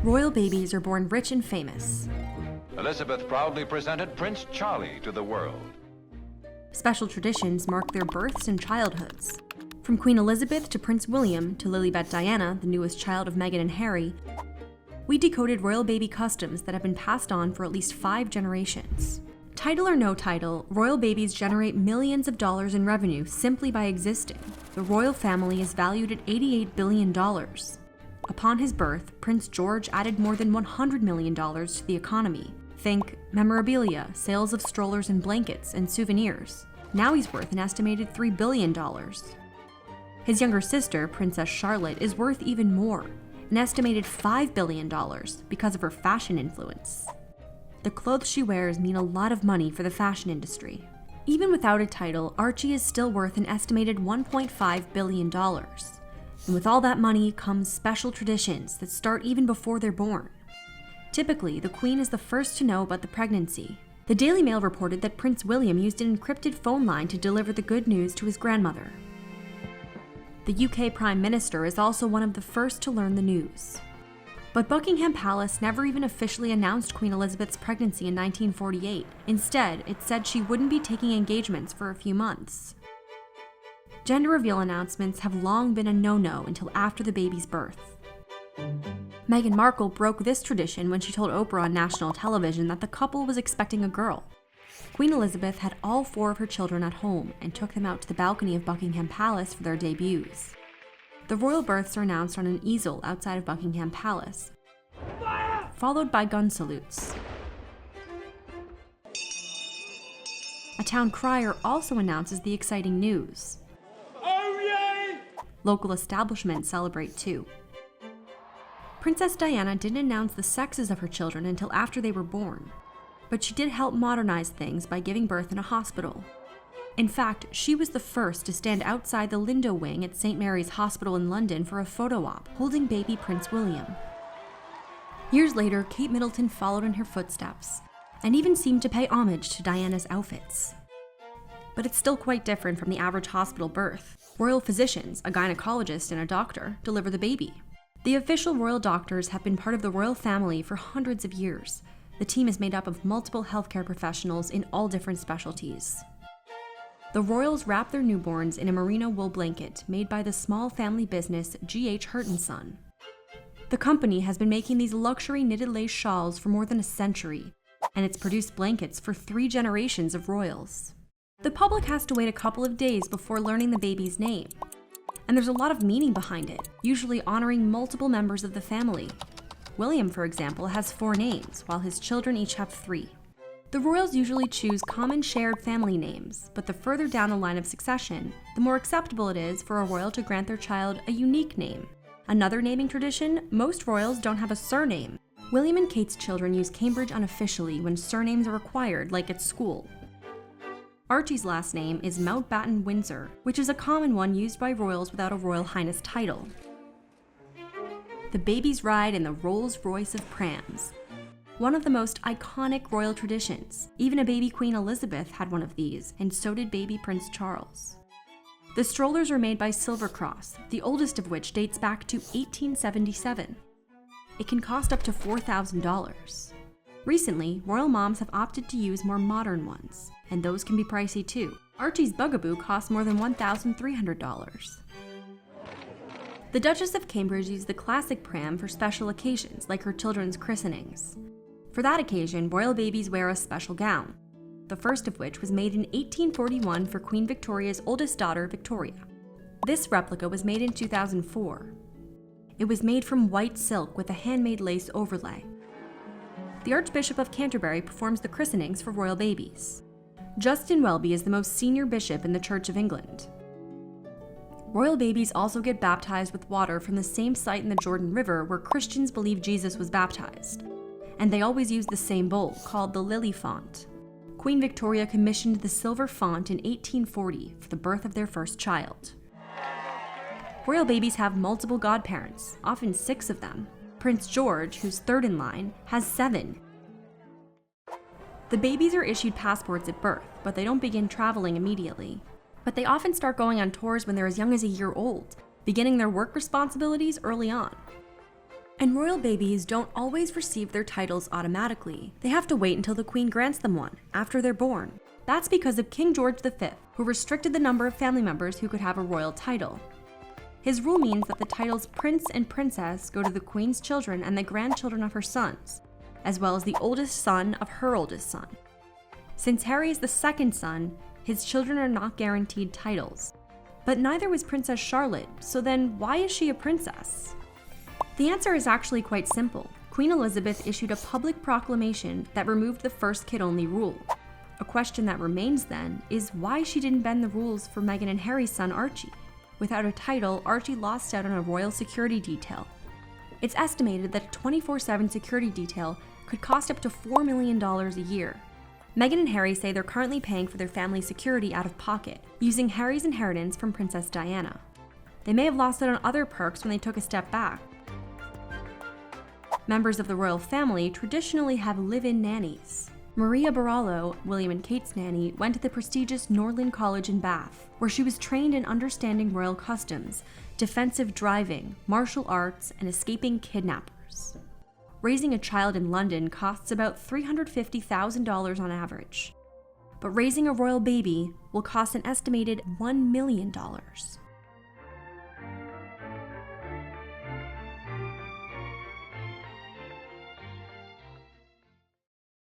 Royal babies are born rich and famous. Elizabeth proudly presented Prince Charlie to the world. Special traditions mark their births and childhoods. From Queen Elizabeth to Prince William to Lilibet Diana, the newest child of Meghan and Harry, we decoded royal baby customs that have been passed on for at least 5 generations. Title or no title, royal babies generate millions of dollars in revenue simply by existing. The royal family is valued at $88 billion. Upon his birth, Prince George added more than $100 million to the economy. Think memorabilia, sales of strollers and blankets, and souvenirs. Now he's worth an estimated $3 billion. His younger sister, Princess Charlotte, is worth even more, an estimated $5 billion because of her fashion influence. The clothes she wears mean a lot of money for the fashion industry. Even without a title, Archie is still worth an estimated $1.5 billion. And with all that money comes special traditions that start even before they're born. Typically, the Queen is the first to know about the pregnancy. The Daily Mail reported that Prince William used an encrypted phone line to deliver the good news to his grandmother. The UK Prime Minister is also one of the first to learn the news. But Buckingham Palace never even officially announced Queen Elizabeth's pregnancy in 1948. Instead, it said she wouldn't be taking engagements for a few months. Gender reveal announcements have long been a no-no until after the baby's birth. Meghan Markle broke this tradition when she told Oprah on national television that the couple was expecting a girl. Queen Elizabeth had all 4 of her children at home and took them out to the balcony of Buckingham Palace for their debuts. The royal births are announced on an easel outside of Buckingham Palace, followed by gun salutes. A town crier also announces the exciting news. Oh, yay! Local establishments celebrate too. Princess Diana didn't announce the sexes of her children until after they were born, but she did help modernize things by giving birth in a hospital. In fact, she was the first to stand outside the Lindo wing at St. Mary's Hospital in London for a photo op, holding baby Prince William. Years later, Kate Middleton followed in her footsteps, and even seemed to pay homage to Diana's outfits. But it's still quite different from the average hospital birth. Royal physicians, a gynecologist and a doctor, deliver the baby. The official royal doctors have been part of the royal family for hundreds of years. The team is made up of multiple healthcare professionals in all different specialties. The royals wrap their newborns in a merino wool blanket made by the small family business G.H. Hurt & Son. The company has been making these luxury knitted lace shawls for more than a century, and it's produced blankets for 3 generations of royals. The public has to wait a couple of days before learning the baby's name. And there's a lot of meaning behind it, usually honoring multiple members of the family. William, for example, has 4 names, while his children each have 3. The royals usually choose common shared family names, but the further down the line of succession, the more acceptable it is for a royal to grant their child a unique name. Another naming tradition, most royals don't have a surname. William and Kate's children use Cambridge unofficially when surnames are required, like at school. Archie's last name is Mountbatten Windsor, which is a common one used by royals without a Royal Highness title. The babies ride in the Rolls-Royce of Prams, one of the most iconic royal traditions. Even a baby Queen Elizabeth had one of these, and so did baby Prince Charles. The strollers are made by Silver Cross, the oldest of which dates back to 1877. It can cost up to $4,000. Recently, royal moms have opted to use more modern ones, and those can be pricey too. Archie's Bugaboo costs more than $1,300. The Duchess of Cambridge used the classic pram for special occasions, like her children's christenings. For that occasion, royal babies wear a special gown, the first of which was made in 1841 for Queen Victoria's oldest daughter, Victoria. This replica was made in 2004. It was made from white silk with a handmade lace overlay. The Archbishop of Canterbury performs the christenings for royal babies. Justin Welby is the most senior bishop in the Church of England. Royal babies also get baptized with water from the same site in the Jordan River where Christians believe Jesus was baptized. And they always use the same bowl, called the lily font. Queen Victoria commissioned the silver font in 1840 for the birth of their first child. Royal babies have multiple godparents, often 6 of them. Prince George, who's 3rd in line, has 7. The babies are issued passports at birth, but they don't begin traveling immediately. But they often start going on tours when they're as young as a year old, beginning their work responsibilities early on. And royal babies don't always receive their titles automatically. They have to wait until the Queen grants them one, after they're born. That's because of King George V, who restricted the number of family members who could have a royal title. His rule means that the titles Prince and Princess go to the Queen's children and the grandchildren of her sons, as well as the oldest son of her oldest son. Since Harry is the second son, his children are not guaranteed titles. But neither was Princess Charlotte, so then why is she a princess? The answer is actually quite simple. Queen Elizabeth issued a public proclamation that removed the first kid-only rule. A question that remains then is why she didn't bend the rules for Meghan and Harry's son Archie. Without a title, Archie lost out on a royal security detail. It's estimated that a 24/7 security detail could cost up to $4 million a year. Meghan and Harry say they're currently paying for their family's security out of pocket, using Harry's inheritance from Princess Diana. They may have lost out on other perks when they took a step back. Members of the royal family traditionally have live-in nannies. Maria Barallo, William and Kate's nanny, went to the prestigious Norland College in Bath, where she was trained in understanding royal customs, defensive driving, martial arts, and escaping kidnappers. Raising a child in London costs about $350,000 on average. But raising a royal baby will cost an estimated $1 million.